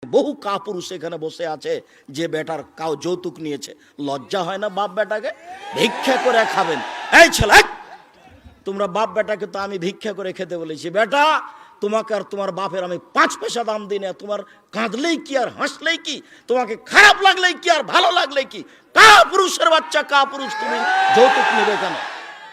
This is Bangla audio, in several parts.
বহু কাপুরুষ এখানে বসে আছে যে বেটার কাউ যৌতুক নিয়েছে। লজ্জা হয় না বাপ বেটাকে? ভিক্ষা করে খাবেন। এই ছেলে, তোমরা বাপ বেটাকে তো আমি ভিক্ষা করে খেতে বলেছি। বেটা, তোমাকে আর তোমার বাপের আমি 5 পয়সা দাম দিই না। তোমার কাঁদলেই কি আর হাসলেই কি, তোমাকে খারাপ লাগলেই কি আর ভালো লাগলেই কি? কাপুরুষের বাচ্চা কাপুরুষ, তুমি যৌতুক নেবে কেন?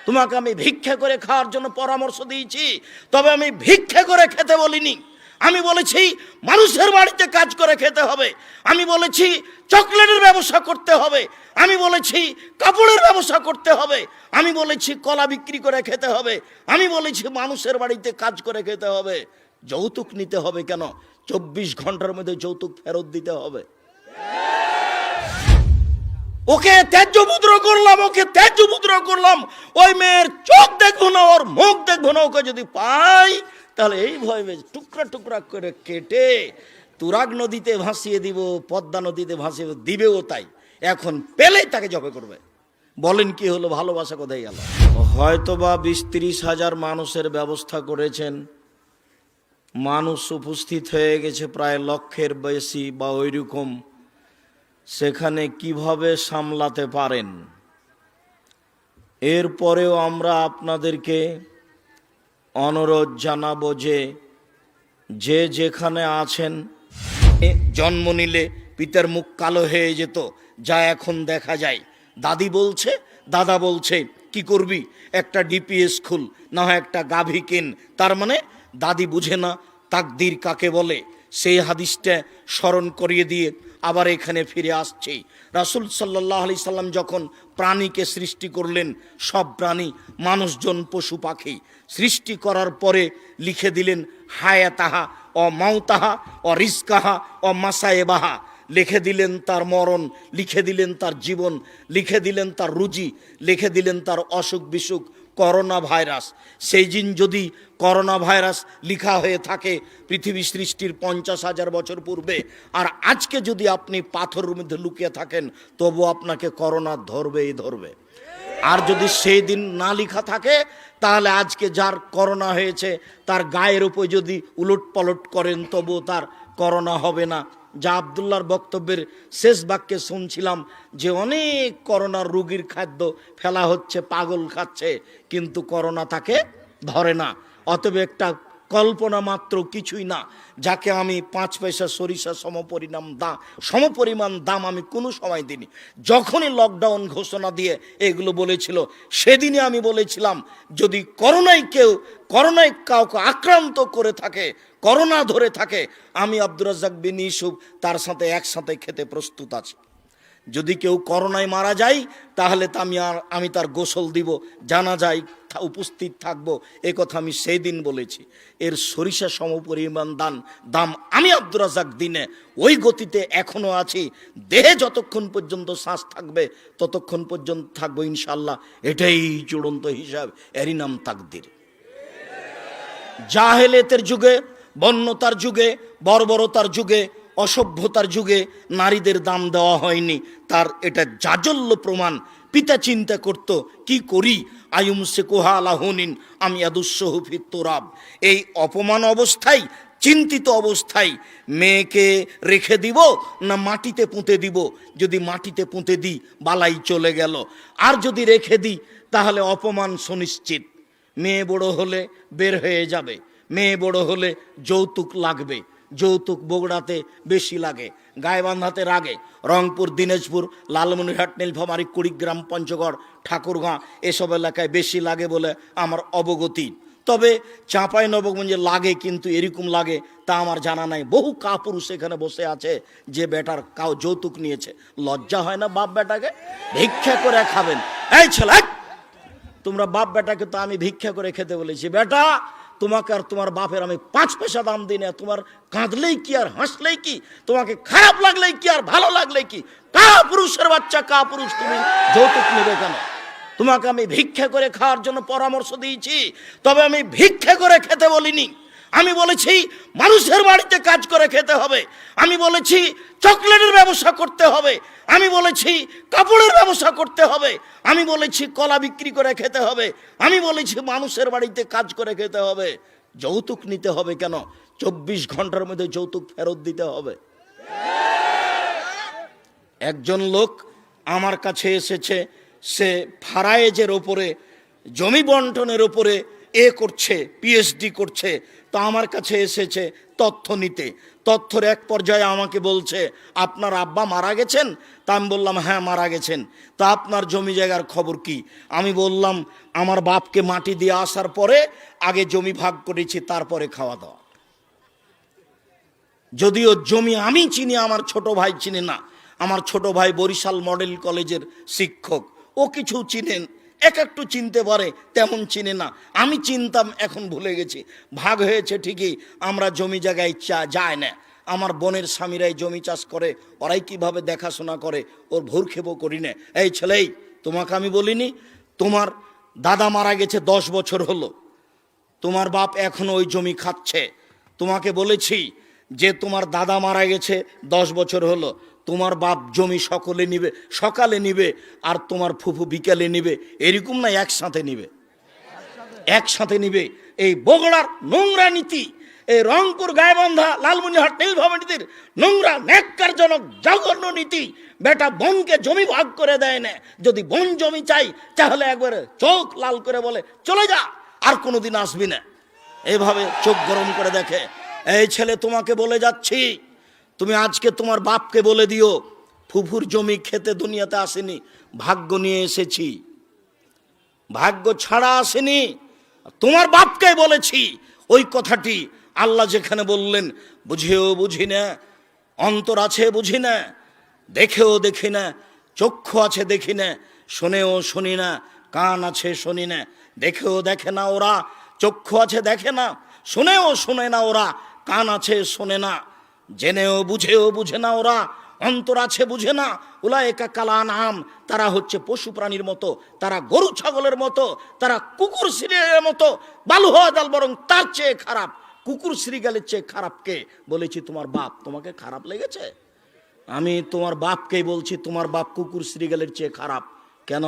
তোমাকে আমি ভিক্ষা করে খাওয়ার জন্য পরামর্শ দিয়েছি, তবে আমি ভিক্ষা করে খেতে বলিনি। আমি বলেছি মানুষের বাড়িতে কাজ করে খেতে হবে। আমি বলেছি চকলেটের ব্যবসা করতে হবে। আমি বলেছি কাপড়ের ব্যবসা করতে হবে। আমি বলেছি কলা বিক্রি করে খেতে হবে। আমি বলেছি মানুষের বাড়িতে কাজ করে খেতে হবে। যৌতুক নিতে হবে কেন? 24 ঘন্টার মধ্যে যৌতুক ফেরত দিতে হবে। ওকে ত্যায্য পুত্র করলাম, ওকে ত্যায্য পুত্র করলাম। ওই মেয়ের চোখ দেখবো না, ওর মুখ দেখবো না। ওকে যদি পাই তাহলে এই ভয়ে টুকরা টুকরা করে কেটে তুরাগ নদীতে ভাসিয়ে দিব, পদ্মা নদীতে ভাসিয়ে দিবেও তাই। এখন পেলেই তাকে জবে করবে। বলেন কি হলো? ভালোবাসা কোথায় গেল? হয়তো বা 20-30 হাজার মানুষের ব্যবস্থা করেছেন, মানুষ উপস্থিত হয়ে গেছে প্রায় লক্ষের বেশি বা ওইরকম। সেখানে কিভাবে সামলাতে পারেন? এরপরেও আমরা আপনাদেরকে অনুরোধ জানাবো যে যে যেখানে আছেন, জন্ম নিলে পিতার মুখ কালো হয়ে যেত, যা এখন দেখা যায়। দাদি বলছে, দাদা বলছে, কি করবি? একটা ডিপিএস খুল, না হয় একটা গাভী কিন। তার মানে দাদি বুঝে না তাকদির কাকে বলে। সেই হাদিসটা স্মরণ করিয়ে দিয়ে আবার এখানে ফিরে আসছি। রাসূল সাল্লাল্লাহু আলাইহি সাল্লাম যখন প্রাণীকে সৃষ্টি করলেন, সব প্রাণী, মানুষজন, পশু পাখি সৃষ্টি করার পরে লিখে দিলেন হায়াতাহা ও মাউতাহা ও রিজকাহা ও মাসায়েবাহা। লিখে দিলেন তার মরণ, লিখে দিলেন তার জীবন, লিখে দিলেন তার রুজি, লিখে দিলেন তার অসুখ বিসুখ। করোনা ভাইরাস, সেই দিন যদি করোনা ভাইরাস লিখা হয়ে থাকে পৃথিবী সৃষ্টির 50,000 বছর পূর্বে, আর আজকে যদি আপনি পাথরের মধ্যে লুকিয়ে থাকেন, তবু আপনাকে করোনা ধরবেই ধরবে। আর যদি সেই দিন না লেখা থাকে, তাহলে আজকে যার করোনা হয়েছে তার গায়ের উপর যদি উলট পালট করেন, তবু তার করোনা হবে না। যা আবদুল্লাহর বক্তব্যের শেষ বাক্যে শুনছিলাম যে অনেক করোনার রোগীর খাদ্য ফেলা হচ্ছে, পাগল খাচ্ছে, কিন্তু করোনা তাকে ধরে না। অতএব কল্পনা মাত্র, কিছুই না। যাকে আমি 5 পয়সা সরিষা সমপরিমাণ দাম আমি কোনো সময় দিইনি। যখনই লকডাউন ঘোষণা দিয়ে এগুলো বলেছিল, সেদিনে আমি বলেছিলাম যদি করোনায় কাউকে আক্রান্ত করে থাকে, করোনা ধরে থাকে, আমি আব্দুর রাজ্জাক বিন ইউসুফ তার সাথে একসাথে খেতে প্রস্তুত আছি। যদি কেউ করোনায় মারা যায়, তাহলে আমি তার গোসল দিব, জানাজায় উপস্থিত থাকব। এ কথা আমি সেই দিন বলেছি। এর সরিষা সমপরিমাণ দাম আমি আব্দুর রাজ্জাক দিনে ওই গতিতে এখনো আছি। দেহে যতক্ষণ পর্যন্ত শ্বাস থাকবে ততক্ষণ পর্যন্ত থাকবো ইনশাল্লাহ। এটাই চূড়ান্ত হিসাব, এরই নাম তাকদির। জাহেলিয়াতের যুগে, বন্যতার যুগে, বর্বরতার যুগে, অসভ্যতার যুগে নারীদের দাম দেওয়া হয়নি। তার এটা জাজল্য প্রমাণ। পিতা চিন্তা করত, কি করি? আয়ুম সে কোহালাহনিন আমি আদুসহফি তোরাব। এই অপমান অবস্থায়, চিন্তিত অবস্থায় মেয়েকে রেখে দিব না মাটিতে পুঁতে দিব? যদি মাটিতে পুঁতে দিই বালাই চলে গেল, আর যদি রেখে দিই তাহলে অপমান সুনিশ্চিত। মেয়ে বড় হলে বের হয়ে যাবে, মেয়ে বড় হলে যৌতুক লাগবে। যৌতুক বগুড়াতে বেশি লাগে, গাইবান্ধাতে লাগে, রংপুর, দিনাজপুর, লালমনিরহাট, নীলফামারী, কুড়িগ্রাম, পঞ্চগড়, ঠাকুরগাঁ এসব এলাকায় বেশি লাগে বলে আমার অবগতি। তবে চাঁপাইনবাবগঞ্জে লাগে, কিন্তু এরকম লাগে তা আমার জানা নাই। বহু কাপুরুষ এখানে বসে আছে যে বেটার কাউ যৌতুক নিয়েছে। লজ্জা হয় না বাপ বেটাকে? ভিক্ষা করে খাবেন। এই ছেলে, তোমরা বাপ বেটাকে তো আমি ভিক্ষা করে খেতে বলেছি। বেটা, তোমাকে আর তোমার বাপের আমি 5 পয়সা দাম দিই না। তোমার কাঁদলেই কি আর হাসলেই কি, তোমাকে খারাপ লাগলেই কি আর ভালো লাগলেই কি? কাপুরুষের বাচ্চা কাপুরুষ, তুমি যৌতুক নেবে কেন? তোমাকে আমি ভিক্ষা করে খাওয়ার জন্য পরামর্শ দিয়েছি, তবে আমি ভিক্ষা করে খেতে বলিনি। আমি বলেছি মানুষের বাড়িতে কাজ করে খেতে হবে। আমি বলেছি চকলেটের ব্যবসা করতে হবে। আমি বলেছি কাপড়ের ব্যবসা করতে হবে। আমি বলেছি কলা বিক্রি করে খেতে হবে। আমি বলেছি মানুষের বাড়িতে কাজ করে খেতে হবে। যৌতুক নিতে হবে কেন? 24 ঘন্টার মধ্যে যৌতুক ফেরত দিতে হবে। একজন লোক আমার কাছে এসেছে, সে ফারায়েজের ওপরে, জমি বন্টনের ওপরে করছে, পিএইচডি করছে। তো আমার কাছে এসেছে তথ্য নিতে। তথ্যের এক পর্যায়ে আমাকে বলছে, আপনার আব্বা মারা গেছেন? তা আমি বললাম, হ্যাঁ মারা গেছেন। তা আপনার জমি জায়গার খবর কি? আমি বললাম, আমার বাপকে মাটি দিয়ে আসার পরে আগে জমি ভাগ করেছি, তারপরে খাওয়া দাওয়া। যদিও জমি আমি চিনি, আমার ছোট ভাই চিনে না। আমার ছোট ভাই বরিশাল মডেল কলেজের শিক্ষক, ও কিছু চিনেন, একটু চিনতে পারে, তেমন চিনে না। আমি চিনতাম, এখন ভুলে গেছি। ভাগ হয়েছে ঠিকই, আমরা জমি জায়গায় যায় না। আমার বোনের স্বামীরাই জমি চাষ করে, ওরাই কিভাবে দেখাশোনা করে, ওর ভুরক্ষেপও করি না। এই ছেলেই, তোমাকে আমি বলিনি তোমার দাদা মারা গেছে 10 বছর হলো, তোমার বাপ এখনো ওই জমি খাচ্ছে? তোমাকে বলেছি যে তোমার দাদা মারা গেছে 10 বছর হলো, তোমার বাপ জমি সকলে নিবে, সকালে নিবে, আর তোমার ফুফু বিকালে নিবে, এরকম না, একসাথে নিবে, একসাথে নিবে। এই বগুড়ার নোংরা নীতি, এই রংপুর গাইবান্ধা লালমনিরহাট নীলফামারীর নোংরা ন্যাক্কারজনক জঘন্য নীতি। বেটা বোনকে জমি ভাগ করে দেয় না, যদি বোন জমি চাই তাহলে একবারে চোখ লাল করে বলে চলে যা, আর কোনোদিন আসবি না। এইভাবে চোখ গরম করে দেখে। এই ছেলে, তোমাকে বলে যাচ্ছি, তুমি আজকে তোমার বাপকে বলে দিও, ফুফুর জমি খেতে দুনিয়াতে আসেনি, ভাগ্য নিয়ে এসেছি, ভাগ্য ছাড়া আসেনি। তোমার বাপকে বলেছি ওই কথাটি। আল্লাহ যেখানে বললেন, বুঝেও বুঝি না, অন্তর আছে বুঝি না, দেখেও দেখি না, চক্ষু আছে দেখি না, শোনেও শুনি না, কান আছে শুনি না। দেখেও দেখে না ওরা, চক্ষু আছে দেখে না, শুনেও শুনে না ওরা, কান আছে শোনে না, জেনেও বুঝেও বুঝে না ওরা, অন্তর আছে বুঝে না। উলায়েকা কালানআম, তারা হচ্ছে পশু প্রাণীর মতো, তারা গরু ছাগলের মতো, তারা কুকুর শ্রীগালের মতো। বালু হওয়া জাল, বরং তার চেয়ে খারাপ। কুকুর শ্রীগালের চেয়ে খারাপ কে? বলেছি তোমার বাপ। তোমাকে খারাপ লেগেছে? আমি তোমার বাপকেই বলছি, তোমার বাপ কুকুর শ্রীগালের চেয়ে খারাপ। কেন?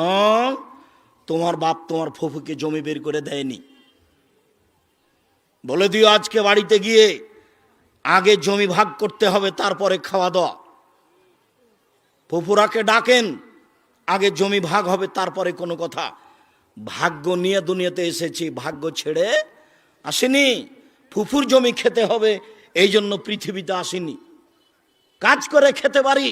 তোমার বাপ তোমার ফুফুকে জমি বের করে দেয়নি। বলে দিও আজকে বাড়িতে গিয়ে, আগে জমি ভাগ করতে হবে, তারপরে খাওয়া দাওয়া। ফুফুরাকে ডাকেন, আগে জমি ভাগ হবে, তারপরে কোনো কথা। ভাগ্য নিয়ে দুনিয়াতে এসেছি, ভাগ্য ছেড়ে আসেনি। ফুফুর জমি খেতে হবে এই জন্য পৃথিবীতে আসেনি। কাজ করে খেতে পারি,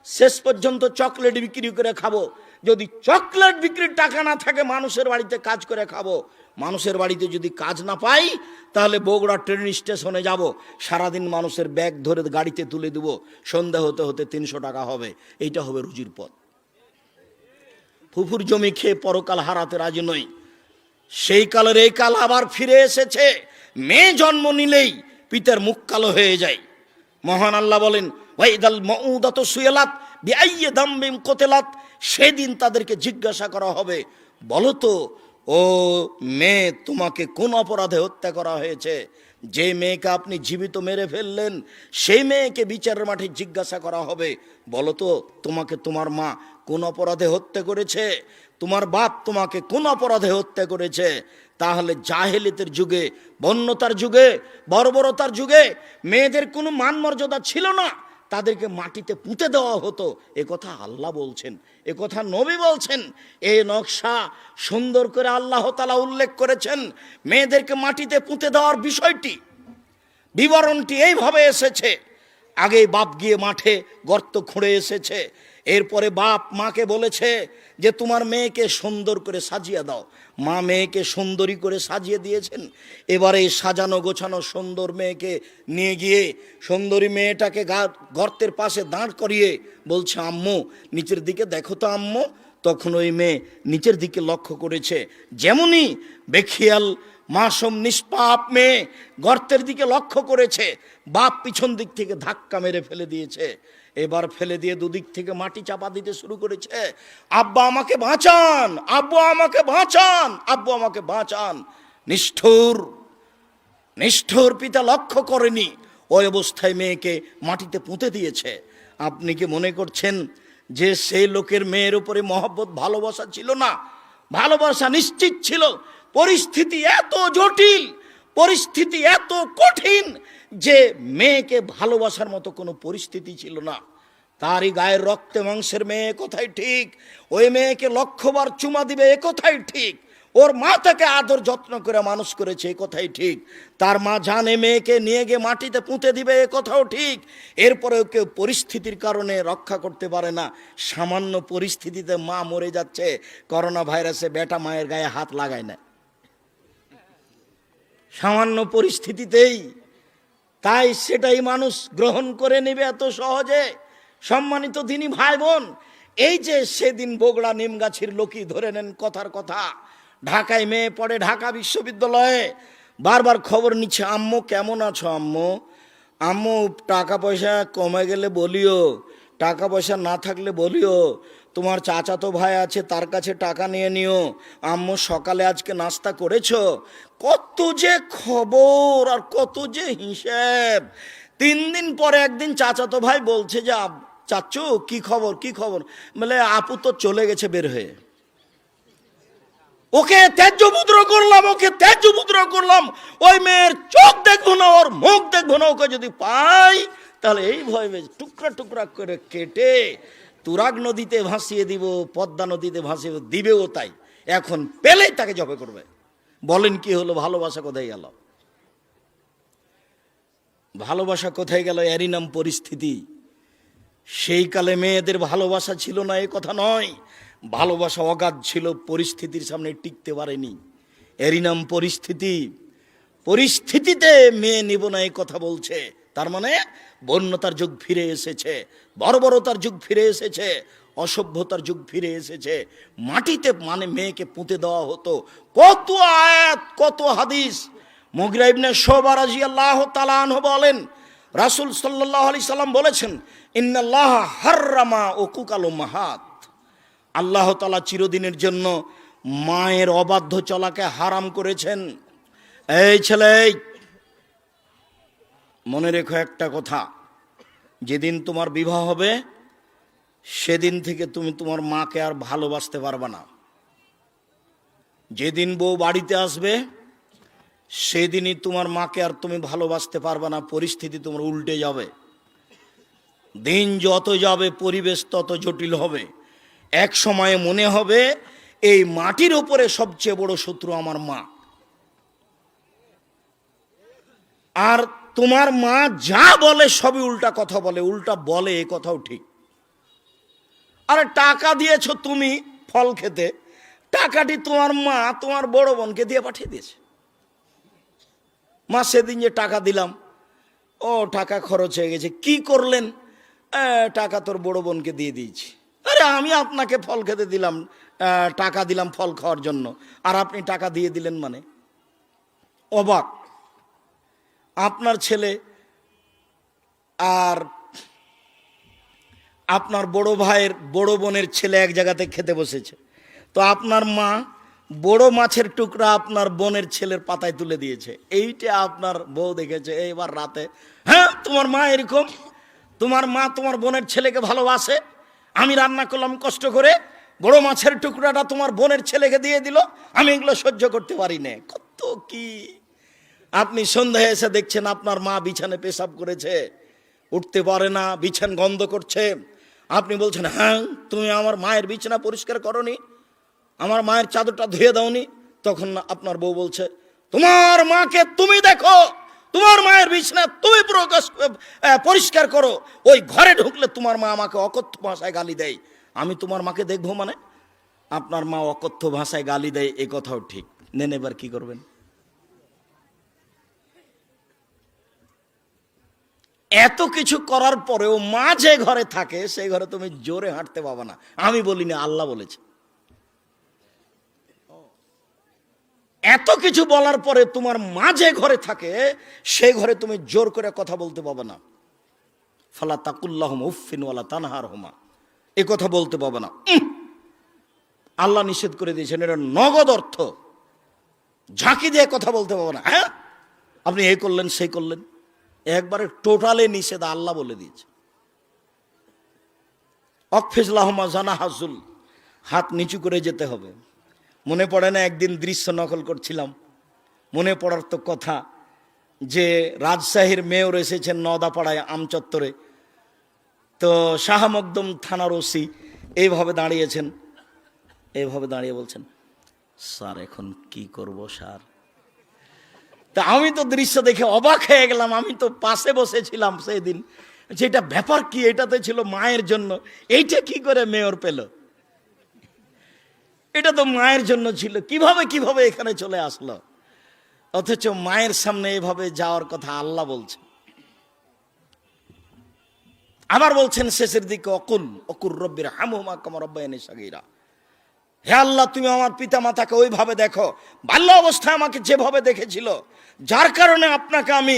শেষ পর্যন্ত চকলেট বিক্রি করে খাবো। যদি চকলেট বিক্রির টাকা না থাকে, মানুষের বাড়িতে কাজ করে খাবো। মানুষের বাড়িতে যদি কাজ না পাই, তাহলে বগুড়া ট্রেন স্টেশনে যাব, সারাদিন মানুষের ব্যাগ ধরে গাড়িতে তুলে দেব, সন্ধ্যা হতে হতে 300 টাকা হবে। এইটা হবে রুজির পথ। ফুফুর জমি খেয়ে পরকাল হারাতে রাজি নই। সেই কালের এই কাল আবার ফিরে এসেছে। মেয়ে জন্ম নিলেই পিতার মুখ কালো হয়ে যায়। মহান আল্লাহ বলেন, ওয়াইদাল মাউদাতু সুইলাত বিআইয়ি দামবিন কুতিলাত, সেদিন তাদেরকে জিজ্ঞাসা করা হবে, বলো তো ও মেয়ে, তোমাকে কোন অপরাধে হত্যা করা হয়েছে? যে মেয়েকে আপনি জীবিত মেরে ফেললেন, সেই মেয়েকে বিচারের মাঠে জিজ্ঞাসা করা হবে, বলো তো তোমাকে তোমার মা কোন অপরাধে হত্যা করেছে? তোমার বাপ তোমাকে কোন অপরাধে হত্যা করেছে? তাহলে জাহেলিয়াতের যুগে, বন্যতার যুগে, বর্বরতার যুগে মেয়েদের কোনো মান মর্যাদা ছিল না, তাদেরকে মাটিতে পুঁতে দেওয়া হতো। এ কথা আল্লাহ বলছেন, এ কথা নবী বলছেন। এই নকশা সুন্দর করে আল্লাহ তাআলা উল্লেখ করেছেন। মেয়েদেরকে মাটিতে পুঁতে দেওয়ার বিষয়টি, বিবরণটি এইভাবে এসেছে। আগে বাপ গিয়ে মাঠে গর্ত খুঁড়ে এসেছে, এরপরে বাপ মাকে বলেছে যে তোমার মেয়েকে সুন্দর করে সাজিয়ে দাও। মা মেয়েকে সুন্দরী করে সাজিয়ে দিয়েছেন। এবারে সাজানো গোছানো সুন্দর মেয়েকে নিয়ে গিয়ে সুন্দরী মেয়েটাকে গর্তের পাশে দাঁড় করিয়ে বলছে, আম্মু নিচের দিকে দেখো তো আম্মু। তখন ওই মেয়ে নিচের দিকে লক্ষ্য করেছে। যেমনই বেখিয়াল মাসুম নিষ্পাপ মেয়ে গর্তের দিকে লক্ষ্য করেছে, বাপ পিছন দিক থেকে ধাক্কা মেরে ফেলে দিয়েছে। এবার ফেলে দিয়ে দুদিক থেকে মাটি চাপা দিতে শুরু করেছে, আব্বা আমাকে বাঁচান, আব্বু আমাকে বাঁচান, আব্বু আমাকে বাঁচান। নিষ্ঠুর নিষ্ঠুর পিতা লক্ষ্য করেনি, ওই অবস্থায় মেয়েকে মাটিতে পুঁতে দিয়েছে। আপনি কি মনে করছেন যে সেই লোকের মেয়ের উপরে মহব্বত ভালোবাসা ছিল না? ভালোবাসা নিশ্চিত ছিল। পরিস্থিতি এত জটিল, পরিস্থিতি এত কঠিন যে মেয়েকে ভালোবাসার মতো কোনো পরিস্থিতি ছিল না। তারই গায়ের রক্তে মাংসের মেয়ে, কথাই ঠিক। ওই মেয়েকে লক্ষবার চুমা দিবে, এ কথাই ঠিক। ওর মা তাকে আদর যত্ন করে মানুষ করেছে, এ কথাই ঠিক। তার মা জানে মেয়েকে নিয়ে গিয়ে মাটিতে পুঁতে দিবে, এ কথাও ঠিক। এরপরেও কেউ পরিস্থিতির কারণে রক্ষা করতে পারে না। সামান্য পরিস্থিতিতে মা মরে যাচ্ছে, করোনা ভাইরাসে বেটা মায়ের গায়ে হাত লাগায় না, সামান্য পরিস্থিতিতেই। তাই সেটাই মানুষ গ্রহণ করে নেবে এত সহজে। সম্মানিত দিনী ভাই বোন, এই যে সেদিন বগুড়া নিমগাছির লোকই ধরে নেন, কথার কথা, ঢাকায় মেয়ে পড়ে, ঢাকা বিশ্ববিদ্যালয়ে, বারবার খবর নিচ্ছে, আম্মু কেমন আছো আম্মু, আম্মু টাকা পয়সা কমে গেলে বলিও, টাকা পয়সা না থাকলে বলিও, তোমার চাচাতো ভাই আছে তার কাছে টাকা নিয়ে নিও, আম্মু সকালে আজকে নাস্তা করেছো। কত যে খবর আর কত যে হিসেব। 3 দিন পরে একদিন চাচাতো ভাই বলছে যে চাচু কি খবর, কি খবর? বলে আপু তো চলে গেছে বের হয়ে, ওকে ত্যায্যপুত্র করলাম, ওকে ত্যায্যপুত্র করলাম। ওই মেয়ের চোখ দেখবো না, ওর মুখ দেখবো না, ওকে যদি পাই তাহলে এই ভয় টুকরা টুকরা করে কেটে তুরাগ নদীতে ভাসিয়ে দিব, পদ্মা নদীতে ভাসিয়ে দিবেও তাই। এখন পেলেই তাকে জবে করবে। বলেন কি হলো? ভালোবাসা কোথায় গেল? ভালোবাসা কোথায় গেল? এরই নাম পরিস্থিতি। সেই কালে মেয়েদের ভালোবাসা ছিল না এ কথা নয়, ভালোবাসা অগাধ ছিল, পরিস্থিতির সামনে টিকতে পারেনি, এরই নাম পরিস্থিতি। পরিস্থিতিতে মেয়ে নিব না এই কথা বলছে, তার মানে বন্যতার যুগ ফিরে এসেছে, বর্বরতার যুগ ফিরে এসেছে, অসভ্যতার যুগ ফিরে এসেছে। মাটিতে মানে মেয়েকে পুঁতে দেওয়া হতো। কত আয়াত, কত হাদিস। মুগিরা ইবনে শুবা রাদিয়াল্লাহু তাআলা আনহু বলেন, রাসূল সাল্লাল্লাহু আলাইহি সাল্লাম বলেছেন, ইন্নাল্লাহা হাররামা উকুকাল উম্মাহাত, আল্লাহ তাআলা চিরদিনের জন্য মায়ের অবাধ্য চলাকে হারাম করেছেন। এই ছেলে, মনে রেখো একটা কথা, যেদিন তোমার বিবাহ হবে সেদিন থেকে তুমি তোমার মাকে আর ভালোবাসতে পারবে না। যেদিন বউ বাড়িতে আসবে সেদিনই তোমার মাকে আর তুমি ভালোবাসতে পারবে না। পরিস্থিতি তোমার উল্টে যাবে। দিন যত যাবে পরিবেশ তত জটিল হবে। এক সময়ে মনে হবে এই মাটির উপরে সবচেয়ে বড় শত্রু আমার মা। আর তোমার মা যা বলে সবই উল্টা কথা বলে, উল্টা বলে, এ কথাও ঠিক। আরে টাকা দিয়েছো তুমি ফল খেতে, টাকাটি তোমার মা তোমার বড় বোনকে দিয়ে পাঠিয়ে দিয়েছে। মা সেদিন যে টাকা দিলাম, ও টাকা খরচ হয়ে গেছে, কি করলেন? টাকা তোর বড় বোনকে দিয়ে দিয়েছি। আরে আমি আপনাকে ফল খেতে দিলাম, টাকা দিলাম ফল খাওয়ার জন্য, আর আপনি টাকা দিয়ে দিলেন মানে? অবাক। আপনার ছেলে আর আপনার বড় ভাইয়ের বড় বোনের ছেলে এক জায়গাতে খেতে বসেছে, তো আপনার মা বড় মাছের টুকরা আপনার বোনের ছেলের পাতায় তুলে দিয়েছে। এইটা আপনার বউ দেখেছে এইবার রাতে, হ্যাঁ তোমার মা এরকম, তোমার মা তোমার বোনের ছেলেকে ভালোবাসে, আমি রান্না করলাম কষ্ট করে, বড় মাছের টুকরাটা তোমার বোনের ছেলেকে দিয়ে দিল, আমি এগুলো সহ্য করতে পারি না। কত কি! আপনি সন্ধ্যায় এসে দেখছেন আপনার মা বিছানে পেশাব করেছে, উঠতে পারে না, বিছান গন্ধ করছে। আপনি বলছেন, হ্যাঁ তুমি আমার মায়ের বিছানা পরিষ্কার করনি, আমার মায়ের চাদরটা ধুয়ে দাওনি। তখন আপনার বউ বলছে, তোমার মাকে তুমি দেখো, তোমার মায়ের বিছানা তুমি পরিষ্কার করো, ওই ঘরে ঢুকলে তোমার মা আমাকে অকথ্য ভাষায় গালি দেয়, আমি তোমার মাকে দেখবো মানে? আপনার মা অকথ্য ভাষায় গালি দেয়, এ কথাও ঠিক। নেন এবার কি করবেন? এত কিছু করার পরেও মা যে ঘরে থাকে সেই ঘরে তুমি জোরে হাঁটতে পাবা না। আমি বলিনি, আল্লাহ বলেছে। এত কিছু বলার পরে তোমার মা যে ঘরে থাকে সেই ঘরে তুমি জোর করে কথা বলতে পাবে না। ফালা তাকুল্লাহুমা উফফিন ওয়ালা তানহারহুমা, এ কথা বলতে পাবে না। আল্লাহ নিষেধ করে দিয়েছেন, এটা নগদ অর্থ। ঝাঁকি দিয়ে কথা বলতে পাবে না। হ্যাঁ আপনি এই করলেন সেই করলেন, একবারে টোটালে নিষেধ, আল্লাহ বলে দিয়েছে। অকফিজলাহুমা জানাহাজুল, হাত নিচু করে যেতে হবে। মনে পড়ে না একদিন দৃশ্য নকল করছিলাম, মনে পড়ার তো কথা যে রাজশাহীর মেয়র এসেছেন নওদাপাড়ায় আমচত্বরে, তো শাহ মকদুম থানার ওসি এইভাবে দাঁড়িয়েছেন, এইভাবে দাঁড়িয়ে বলছেন, স্যার এখন কি করব স্যার। তা আমি তো দৃশ্য দেখে অবাক হয়ে গেলাম, আমি তো পাশে বসেছিলাম সেই দিন, যেটা ব্যাপার কি, এটাতে ছিল মায়ের জন্য, এইটা কি করে মেয়র পেল, এটা তো মায়ের জন্য ছিল, কিভাবে এখানে চলে আসলো, অথচ মায়ের সামনে এভাবে যাওয়ার কথা আল্লাহ বলছে। আবার বলছেন শেষের দিকে, অকুর রব্বির হামহুমা কামা রাব্বায়ানি সাগীরা, হে আল্লাহ তুমি আমার পিতা মাতাকে ওইভাবে দেখো বাল্য অবস্থায় আমাকে যেভাবে দেখেছিল, যার কারণে আপনাকে আমি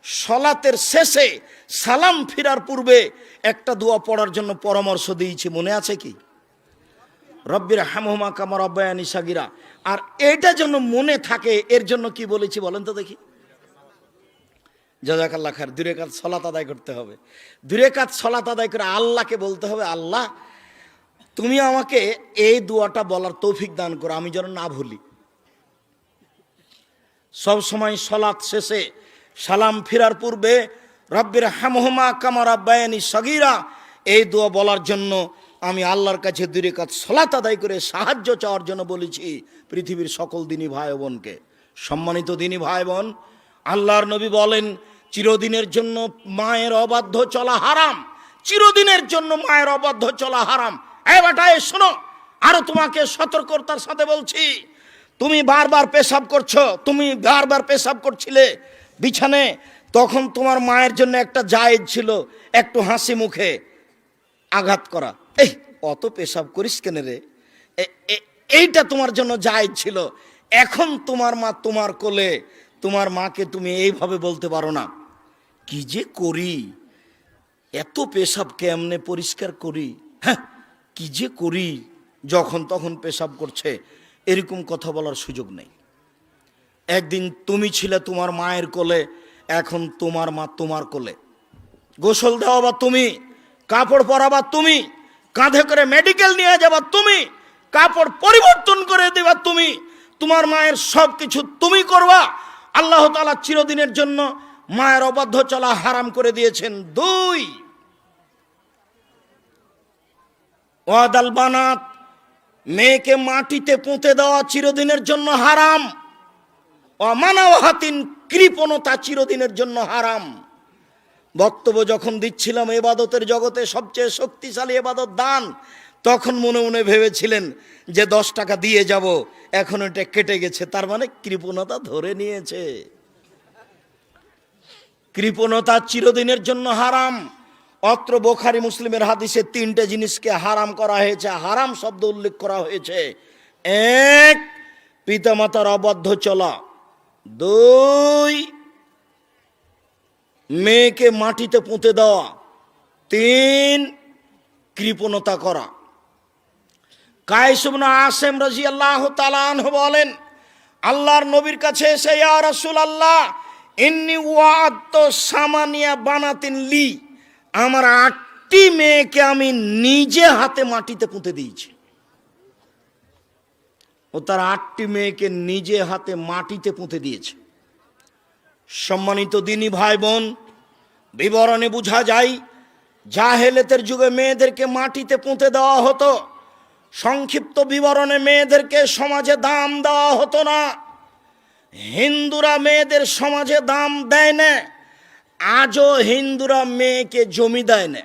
সলাতের শেষে সালাম ফিরার পূর্বে একটা দোয়া পড়ার জন্য পরামর্শ দিয়েছি, মনে আছে কি? রব্বির হামহুমা কামা রাব্বায়ানি সাগীরা। আর এটা যেন মনে থাকে এর জন্য কি বলেছি বলেন তো দেখি? জাযাকাল্লাহ খায়ের। 2 রাকাত সালাত আদায় করতে হবে, 2 রাকাত সালাত আদায় করে আল্লাহকে বলতে হবে, আল্লাহ তুমি আমাকে এই দোয়াটা বলার তৌফিক দান করো, আমি যেন না ভুলি। সব সময় সালাত শেষে সালাম ফিরার পূর্বে রব্বির হামহুমা কামা রাব্বায়ানি সাগীরা এই দোয়া বলার জন্য আমি আল্লাহর কাছে 2 রাকাত সালাত আদায় করে সাহায্য চাওয়ার জন্য বলেছি পৃথিবীর সকল দিনী ভাই বোনকে। সম্মানিত দিনী ভাই বোন, আল্লাহর নবী বলেন চিরদিনের জন্য মায়ের অবাধ্য চলা হারাম, চিরদিনের জন্য মায়ের অবাধ্য চলা হারাম। এই বেটা শোনো, আরো তোমাকে সতর্কতার সাথে বলছি, তুমি বারবার পেশাব করছো, তুমি বারবার পেশাব করছিলে বিছানে, তখন তোমার মায়ের জন্য একটা জায়েজ ছিল একটু হাসি মুখে আঘাত করা, এই অত পেশাব করিস কেন রে, এইটা তোমার জন্য জায়েজ ছিল। এখন তোমার মা তোমার কোলে, তোমার মাকে তুমি এইভাবে বলতে পারো না, কি যে করি, এত পেশাব কেমনে পরিষ্কার করি, হ্যাঁ কি যে করি, যখন তখন পেশাব করছে, এরকম কথা বলার সুযোগ নেই। একদিন তুমি ছিলে তোমার মায়ের কোলে, এখন তোমার মা তোমার কোলে, গোসল দেওয়া বা তুমি, কাপড় পরাবা তুমি, কাঁধে করে মেডিকেল নিয়ে যাবা তুমি, কাপড় পরিবর্তন করে দেবা তুমি, তোমার মায়ের সব কিছু তুমি করবা। আল্লাহ তাআলা চিরদিনের জন্য মায়ের অবাধ্য চলা হারাম করে দিয়েছেন। 2 ওয়াদাল বানাত, মেয়েকে মাটিতে পুঁতে দেওয়া চিরদিনের জন্য হারাম। অমানাওয়াতিন, কৃপণতা চিরদিনের জন্য হারাম। বক্তব্য যখন দিচ্ছিলাম ইবাদতের জগতে সবচেয়ে শক্তিশালী ইবাদত দান, তখন মনে মনে ভেবেছিলেন যে 10 টাকা দিয়ে যাব, এখন এটা কেটে গেছে, তার মানে কৃপণতা ধরে নিয়েছে। কৃপণতা চিরদিনের জন্য হারাম। অত্র বুখারী মুসলিমের হাদিসে 3টে জিনিসকে হারাম করা হয়েছে, হারাম শব্দ উল্লেখ করা হয়েছে। 1 পিতামাতার অবাধ্য চলা, 2 মেয়েকে মাটিতে পুঁতে দেওয়া, 3 কৃপণতা করা। কায়েস ইবনে আসিম রাদিয়াল্লাহু তাআলা আনহু বলেন, আল্লাহর নবীর কাছে এসে, ইয়া রাসূলুল্লাহ ইন্নী ওয়াআদতু সামানিয়া বানাতিন লি, আমার 8টি মেয়েকে আমি নিজে হাতে মাটিতে পুঁতে দিয়েছি। ও তার 8টি মেয়েকে নিজে হাতে মাটিতে পুঁতে দিয়েছে। সম্মানিত দিনী ভাই বোন, বিবরণে বোঝা যায় জাহেলিয়াতের যুগে মেয়েদেরকে মাটিতে পুঁতে দেওয়া হতো। সংক্ষিপ্ত বিবরণে মেয়েদেরকে সমাজে দাম দেওয়া হতো না। হিন্দুরা মেয়েদের সমাজে দাম দেয় না, আজও হিন্দুরা মেয়েকে জমি দেয় না।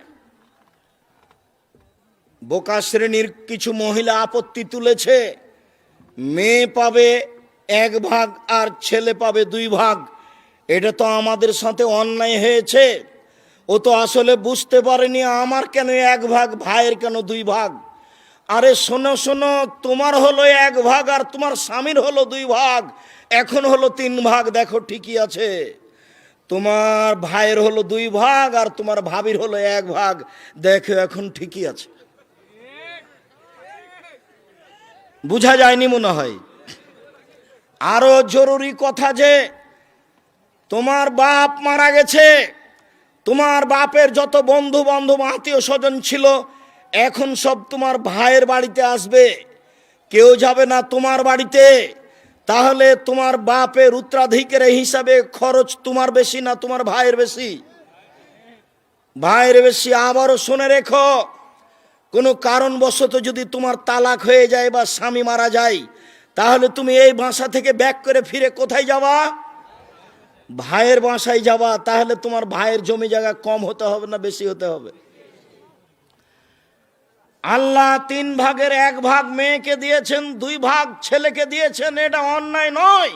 বোকা শ্রেণীর কিছু মহিলা আপত্তি তুলেছে, মেয়ে পাবে 1 ভাগ আর ছেলে পাবে 2 ভাগ, এটা তো আমাদের সাথে অন্যায় হয়েছে। ও তো আসলে বুঝতে পারেনি আমার কেন 1 ভাগ, ভাইয়ের কেন 2 ভাগ। আরে শোনো শোনো, তোমার হলো 1 ভাগ আর তোমার স্বামীর হলো 2 ভাগ, এখন হলো 3 ভাগ, দেখো ঠিকই আছে। তোমার ভাইয়ের হলো 2 ভাগ আর তোমার ভাবির হলো 1 ভাগ, দেখো এখন ঠিকই আছে। বুঝা যায়নি মনে হয়। আরো জরুরি কথা যে তোমার বাপ মারা গেছে, তোমার বাপের যত বন্ধু বান্ধব আত্মীয় স্বজন ছিল এখন সব তোমার ভাইয়ের বাড়িতে আসবে, কেউ যাবে না তোমার বাড়িতে। তাহলে তোমার বাপের উত্তরাধিকারের হিসাবে খরচ তোমার বেশি না তোমার ভাইয়ের বেশি? ভাইয়ের বেশি। আবারও শুনে রেখো, কোনো কারণবশত যদি তোমার তালাক হয়ে যায় বা স্বামী মারা যায়, তাহলে তুমি এই বাসা থেকে ব্যাক করে ফিরে কোথায় যাবা? ভাইয়ের বাসায় যাবা। তাহলে তোমার ভাইয়ের জমি জায়গা কম হতে হবে না বেশি হতে হবে? আল্লাহ 3 ভাগের 1 ভাগ মেয়েকে দিয়েছেন, 2 ভাগ ছেলেকে দিয়েছেন। এটা অন্যায় নয়।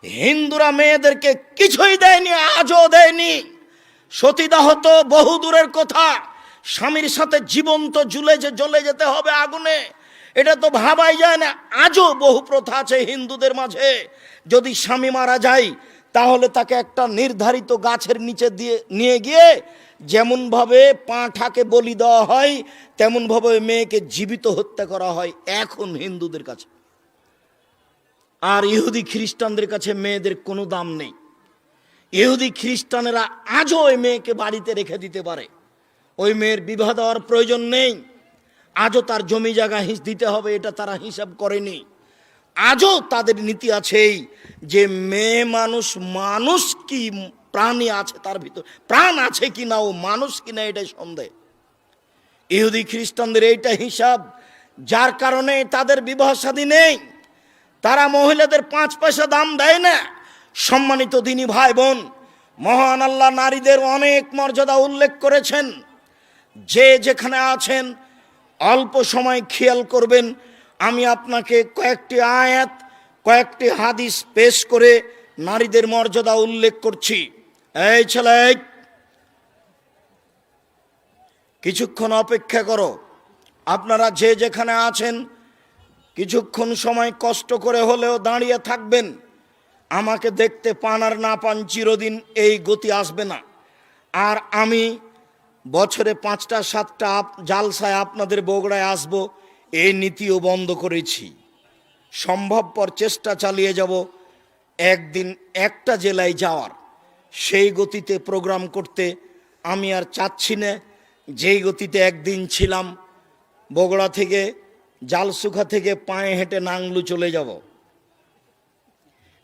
হিন্দুরা মেয়েদেরকে কিছুই দেয়নি, আজও দেয়নি। সতীদাহ তো বহু দূরের কথা, স্বামীর সাথে জীবন্ত জ্বলে যেতে হবে আগুনে, এটা তো ভাবাই যায় না। আজও বহু প্রথা আছে হিন্দুদের মাঝে। যদি স্বামী মারা যায়, তাহলে তাকে একটা নির্ধারিত গাছের নিচে নিয়ে গিয়ে যেমনভাবে পাঁঠাকে বলি দেওয়া হয়, তেমনভাবে মেয়েকে জীবিত হত্যা করা হয় এখন হিন্দুদের কাছে। আর ইহুদি খ্রিস্টানদের কাছে মেয়েদের কোনো দাম নেই। ইহুদি খ্রিস্টানেরা আজও ওই মেয়েকে বাড়িতে রেখে দিতে পারে, ওই মেয়ের বিবাহ দেওয়ার প্রয়োজন নেই। আজও তার জমি জায়গা দিতে হবে, এটা তারা হিসাব করেনি। আজও তাদের নীতি আছেই যে মেয়ে মানুষ কি প্রাণী আছে, তার ভিতর প্রাণ আছে কি না, ও মানুষ কি না, এটাই সন্দেহ। ইহুদি খ্রিস্টানদের এইটা হিসাব, যার কারণে তাদের বিবাহ শাদী নেই। তারা মহিলাদের 5 পয়সা দাম দেয় না। সম্মানিত দিনী ভাই বোন, মহান আল্লাহ নারীদের অনেক মর্যাদা উল্লেখ করেছেন। যে যেখানে আছেন অল্প সময় খেয়াল করবেন। আমি আপনাকে কয়েকটি আয়াত, কয়েকটি হাদিস পেশ করে নারীদের মর্যাদা উল্লেখ করছি। এই ছেলে, কিছুক্ষণ অপেক্ষা করো। আপনারা যে যেখানে আছেন কিছুক্ষণ সময় কষ্ট করে হলেও দাঁড়িয়ে থাকবেন। আমাকে দেখতে পান আর না পান, চিরদিন এই গতি আসবে না। আর আমি বছরে 5টা 7টা জালসায় আপনাদের বগুড়ায় আসব, এই নীতিও বন্ধ করেছি। সম্ভবপর চেষ্টা চালিয়ে যাব একদিন একটা জেলায় যাওয়ার। সেই গতিতে প্রোগ্রাম করতে আমি আর চাচ্ছি না। যেই গতিতে একদিন ছিলাম, বগুড়া থেকে জালসুখা থেকে পায়ে হেঁটে নাংলু চলে যাব,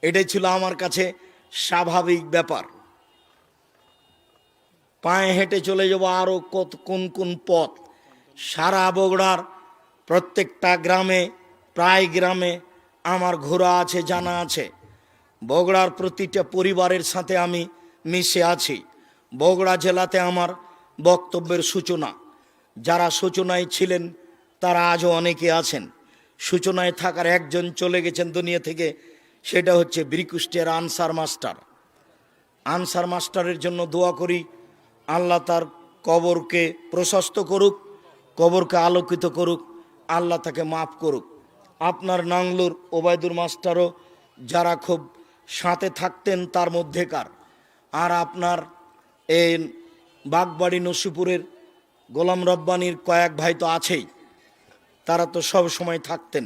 এটাই ছিল আমার কাছে স্বাভাবিক ব্যাপার। পায়ে হেঁটে চলে যাব আরও কোন কোন পথ। সারা বগুড়ার প্রত্যেকটা গ্রামে, প্রায় গ্রামে আমার ঘোরা আছে, জানা আছে। বগুড়ার প্রতিটা পরিবারের সাথে আমি মিশে আছি। বগুড়া জেলাতে আমার বক্তব্যের সূচনা। যারা সূচনায় ছিলেন তারা আজও অনেকে আছেন। সূচনায় থাকার একজন চলে গেছেন দুনিয়া থেকে, সেটা হচ্ছে বীরকুষ্টের আনসার মাস্টার। আনসার মাস্টারের জন্য দোয়া করি, আল্লাহ তার কবরকে প্রশস্ত করুক, কবরকে আলোকিত করুক, আল্লাহ তাকে মাফ করুক। আপনার নাংলুর ওবায়দুর মাস্টারও যারা খুব সাথে থাকতেন তার মধ্যেকার। আর আপনার এই বাগবাড়ি নসিপুরের গোলাম রব্বানির কয়েক ভাই তো আছেই, তারা তো সব সময় থাকতেন।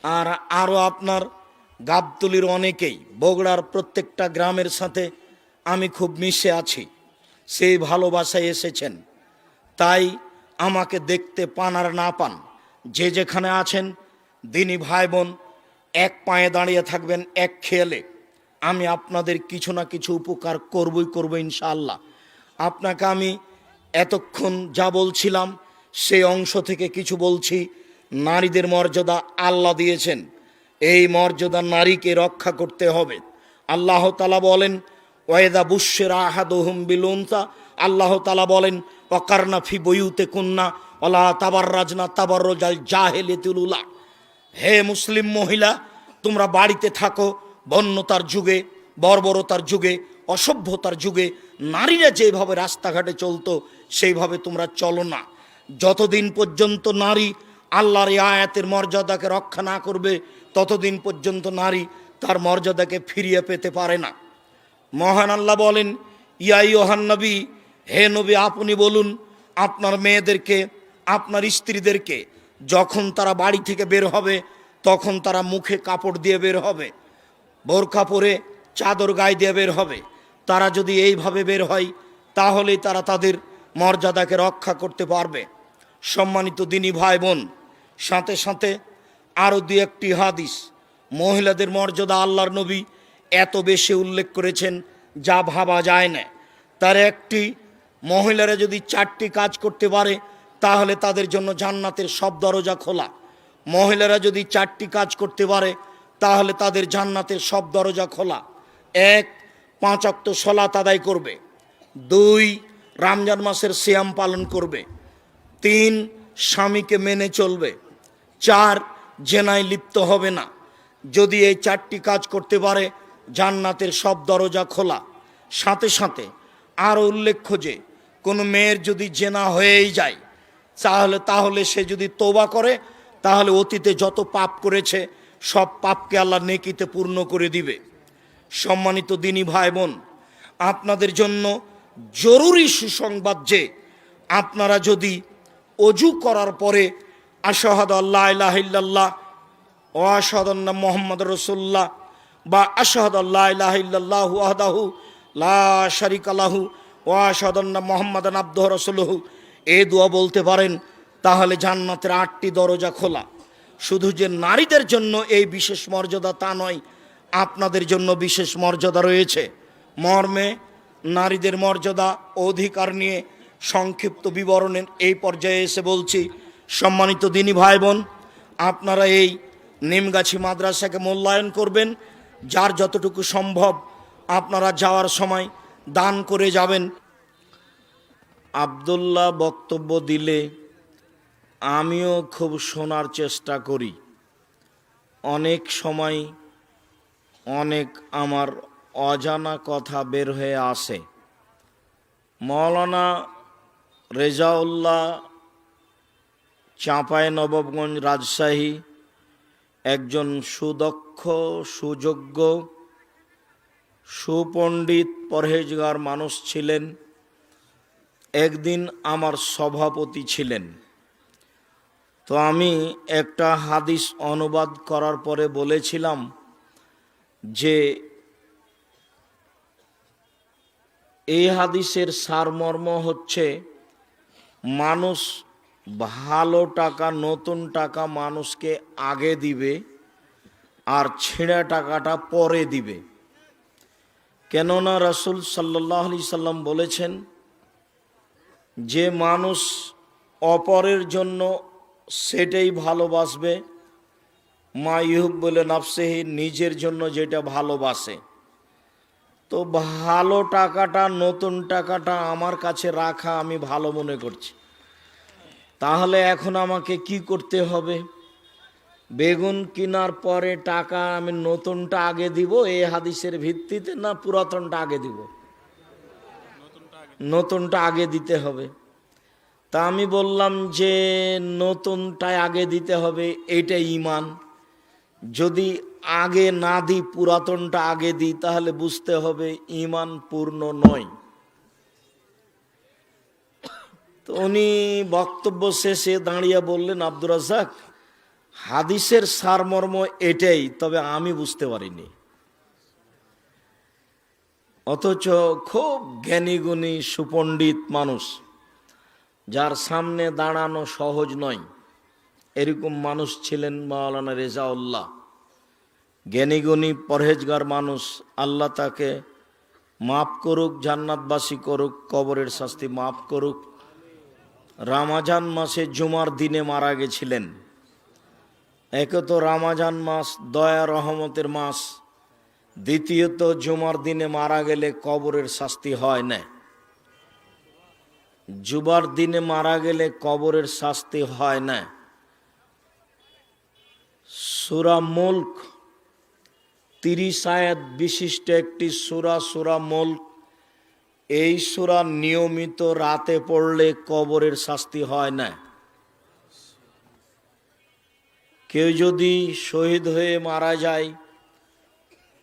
আর আরও আপনার গাবতলির অনেকেই, বগুড়ার প্রত্যেকটা গ্রামের সাথে আমি খুব মিশে আছি। সেই ভালোবাসায় এসেছেন। তাই আমাকে দেখতে পান আর না পান, যে যেখানে আছেন দিনী ভাই বোন, এক পায়ে দাঁড়িয়ে থাকবেন এক খেয়ালে। আমি আপনাদের কিছু না কিছু উপকার করব ইনশাআল্লাহ। আপনাকে আমি এতক্ষণ যা বলছিলাম সেই অংশ থেকে কিছু বলছি। নারীদের মর্যাদা আল্লাহ দিয়েছেন, এই মর্যাদা নারীকে রক্ষা করতে হবে। আল্লাহ তাআলা বলেন, ওয়াইদা বুশশিরা আহাদুহুম বিল উনসা, আল্লাহ তাআলা বলেন, ওয়াকারনা ফি বুয়ুতিকুন্না ওয়ালা তাবাররাজনা তাবাররুজাল জাহিলিয়াতিল উলা। হে মুসলিম মহিলা, তোমরা বাড়িতে থাকো। বন্যতার যুগে, বর্বরতার যুগে, অসভ্যতার যুগে নারীরা যেভাবে রাস্তাঘাটে চলতো সেইভাবে তোমরা চলো না। যতদিন পর্যন্ত নারী আল্লাহর এই আয়াতের মর্যাদাকে রক্ষা না করবে, ততদিন পর্যন্ত নারী তার মর্যাদাকে ফিরিয়ে পেতে পারে না। মহান আল্লাহ বলেন, ইয়া আইয়ুহান নবী, হে নবী আপনি বলুন আপনার মেয়েদেরকে, আপনার স্ত্রীদেরকে, যখন তারা বাড়ি থেকে বের হবে তখন তারা মুখে কাপড় দিয়ে বের হবে, বোরকা পরে চাদর গায়ে দিয়ে বের হবে। তারা যদি এইভাবে বের হয় তাহলেই তারা তাদের মর্যাদাকে রক্ষা করতে পারবে। সম্মানিত দিনী ভাই বোন, সাথে সাথে আরও 2-1টি হাদিস মহিলাদের মর্যাদা আল্লাহর নবী এত বেশি উল্লেখ করেছেন যা ভাবা যায় না। তার একটি, মহিলারা যদি 4টি কাজ করতে পারে তাহলে তাদের জন্য জান্নাতের সব দরজা খোলা। মহিলারা যদি 4টি কাজ করতে পারে তাহলে তাদের জান্নাতের সব দরজা খোলা। 1, 5 ওয়াক্ত সালাত আদায় করবে। 2, রমজান মাসের সিয়াম পালন করবে। 3, স্বামীকে মেনে চলবে। 4, জেনায় লিপ্ত হবে না। যদি এই 4টি কাজ করতে পারে জান্নাতের সব দরজা খোলা। সাথে সাথে আরও উল্লেখ্য যে কোনো মেয়ের যদি জেনা হয়েই যায় তাহলে সে যদি তওবা করে তাহলে অতীতে যত পাপ করেছে সব পাপকে আল্লাহ নেকিতে পূর্ণ করে দিবে। সম্মানিত দিনী ভাই বোন, আপনাদের জন্য জরুরি সুসংবাদ যে আপনারা যদি অজু করার পরে আশহাদু আল্লা ইলাহা ইল্লাল্লাহ ওয়া আশহাদু আন্না মুহাম্মাদুর রাসূলুল্লাহ বা আশহাদু আল্লা ইলাহা ইল্লাল্লাহু ওয়াহদাহু লা শারীকা লাহু ওয়া আশহাদু আন্না মুহাম্মাদান আবদুহু রাসূলুহু এই দোয়া বলতে পারেন তাহলে জান্নাতের 8টি দরজা খোলা। শুধু যে নারীদের জন্য এই বিশেষ মর্যাদা তা নয়, আপনাদের জন্য বিশেষ মর্যাদা রয়েছে। মর্মে নারীদের মর্যাদা ও অধিকার নিয়ে সংক্ষিপ্ত বিবরণের এই পর্যায়ে এসে বলছি। সম্মানিত দিনী ভাই বোন, আপনারা এই নিমগাছি মাদ্রাসাকে মূল্যায়ন করবেন। যার যতটুকু সম্ভব আপনারা যাওয়ার সময় দান করে যাবেন। আব্দুল্লাহ বক্তব্য দিলে আমিও খুব শোনার চেষ্টা করি। অনেক সময় অনেক আমার অজানা কথা বের হয়ে আসে। মাওলানা রেজাউল্লাহ চাঁপাইনবাবগঞ্জ রাজশাহী একজন সুদক্ষ, সুযোগ্য, সুপণ্ডিত, পরহেজগার মানুষ ছিলেন। একদিন আমার সভাপতি ছিলেন। তো আমি একটা হাদিস অনুবাদ করার পরে বলেছিলাম যে এই হাদিসের সারমর্ম হচ্ছে মানুষ ভালো টাকা, নতুন টাকা মানুষকে আগে দিবে আর ছেঁড়া টাকাটা পরে দিবে। কেননা রাসূল সাল্লাল্লাহু আলাইহি সাল্লাম বলেছেন যে মানুষ অপরের জন্য সেটাই ভালোবাসবে, মা ইউহিব্বু লিনাফসিহি, নিজের জন্য যেটা ভালোবাসে। তো ভালো টাকাটা, নতুন টাকাটা আমার কাছে রাখা আমি ভালো মনে করছি। তাহলে এখন আমাকে কি করতে হবে? বেগুন কেনার পরে টাকা আমি নতুনটা আগে দিব এই হাদিসের ভিত্তিতে, না পুরাতনটা আগে দিব? নতুনটা আগে দিতে হবে। তা আমি বললাম যে নতুনটাই আগে দিতে হবে, এইটাই ঈমান। যদি আগে না দিই, পুরাতনটা আগে দিই, তাহলে বুঝতে হবে ঈমান পূর্ণ নয়। তো উনি বক্তব্য শেষে দাঁড়িয়ে বললেন, আব্দুর রাজ্জাক, হাদিসের সারমর্ম এটাই, তবে আমি বুঝতে পারিনি। অথচ খুব জ্ঞানীগুণী, সুপণ্ডিত মানুষ, যার সামনে দাঁড়ানো সহজ নয়, এরকম মানুষ ছিলেন মাওলানা রেজাউল্লাহ। জ্ঞানীগুণী, পরহেজগার মানুষ। আল্লাহ তাকে মাফ করুক, জান্নাতবাসী করুক, কবরের শাস্তি মাফ করুক। রমজান মাসে জুমার দিনে মারা গেছিলেন। একে তো রমজান মাস দয়া রহমতের মাস, দ্বিতীয়ত জুমার দিনে মারা গেলে কবরের শাস্তি হয় না। জুমার দিনে মারা গেলে কবরের শাস্তি হয় না। সূরা মুলক 30 আয়াত বিশিষ্ট একটি সূরা, সূরা মুলক। এই সূরা নিয়মিত রাতে পড়লে কবরের শাস্তি হয় না। কেউ যদি শহীদ হয়ে মারা যায়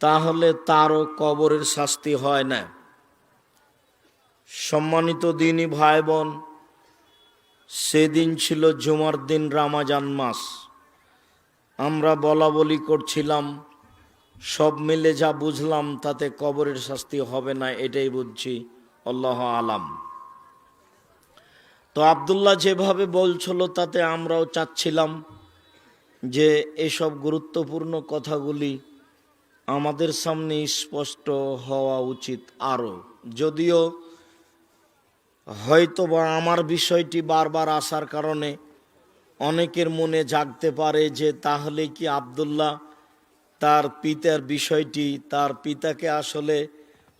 তাহলে তারও কবরের শাস্তি হয় না। সম্মানিত দিনী ভাই বোন, সেদিন ছিল জুমার দিন, রমজান মাস। আমরা বলা বলি করছিলাম, সব মিলে যা বুঝলাম তাতে কবরের শাস্তি হবে না, এটাই বুঝছি। আল্লাহ আলাম। তো আব্দুল্লাহ যেভাবে বলছিল তাতে আমরাও চাচ্ছিলাম যে এসব গুরুত্বপূর্ণ কথাগুলি আমাদের সামনে স্পষ্ট হওয়া উচিত আরও, যদিও হয়তোবা আমার বিষয়টি বারবার আসার কারণে অনেকের মনে জাগতে পারে যে তাহলে কি আব্দুল্লাহ তার পিতার বিষয়টি, তার পিতাকে আসলে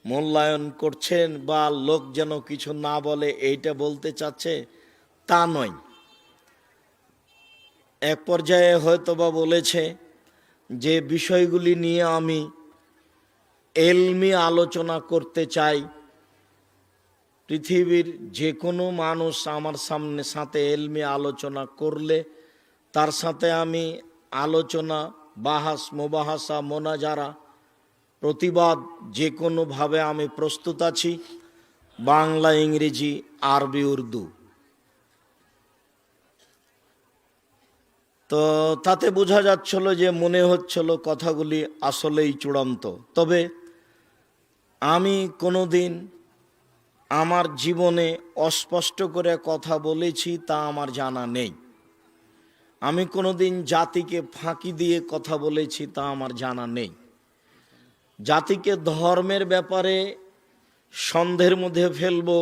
মূল্যায়ন করছেন বা লোক যেন কিছু না বলে এইটা বলতে চাচ্ছে, তা নয়। এক পর্যায়ে হয়তোবা বলেছে যে বিষয়গুলি নিয়ে আমি এলমি আলোচনা করতে চাই। পৃথিবীর যে কোনো মানুষ আমার সাথে এলমি আলোচনা করলে তার সাথে আমি আলোচনা, বাহাস, মোবাহাসা, মোনাজারা, প্রতিবাদ যে কোনোভাবে আমি প্রস্তুত আছি, বাংলা, ইংরেজি, আরবি, উর্দু। তো তাতে বোঝা যাচ্ছিল যে মনে হচ্ছিল কথাগুলি আসলেই চূড়ান্ত। তবে আমি কোনোদিন আমার জীবনে অস্পষ্ট করে কথা বলেছি তা আমার জানা নেই। আমি কোনোদিন জাতিকে ফাঁকি দিয়ে কথা বলেছি তা আমার জানা নেই। জাতিকে ধর্মের ব্যাপারে সন্দেহের মধ্যে ফেলবো